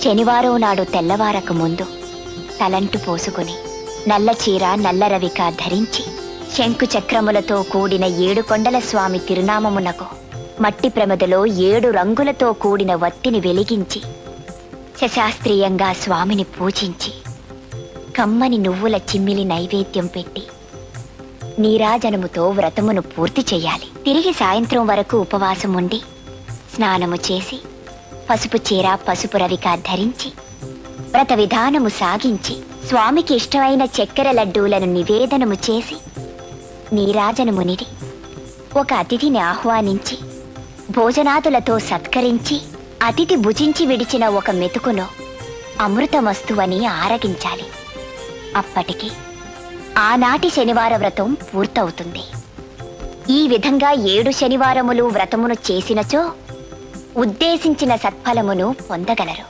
శనివారం నాడు తెల్లవారక ముందు తలంటు పోసుకుని నల్ల చీర నల్ల రవిక ధరించి శంకు చక్రములతో కూడిన 7 కొండల స్వామి తిరునామమునకు మట్టి ప్రమదలో 7 రంగులతో కూడిన వత్తిని వెలిగించి శశాస్త్రీయంగా స్వామిని పూజించి కమ్మని నువ్వుల చిమ్మిలి నైవేద్యం పెట్టి నీరాజనముతో వ్రతమును పూర్తి చెయ్యాలి. తిరిగి సాయంత్రం వరకు ఉపవాసం ఉండి స్నానము చేసి పసుపు చీర పసుపు రవిక ధరించి వ్రత విధానము సాగించి స్వామికి ఇష్టమైన చక్కెర లడ్డూలను నివేదనము చేసి నీరాజనమునిడి ఒక అతిథిని ఆహ్వానించి భోజనాదులతో సత్కరించి అతిథి భుజించి విడిచిన ఒక మెతుకును అమృతమస్తువని ఆరగించాలి. అప్పటికి ఆనాటి శనివార వ్రతం పూర్తవుతుంది. ఈ విధంగా 7 శనివారములు వ్రతమును చేసినచో ఉద్దేశించిన సత్ఫలమును పొందగలరు.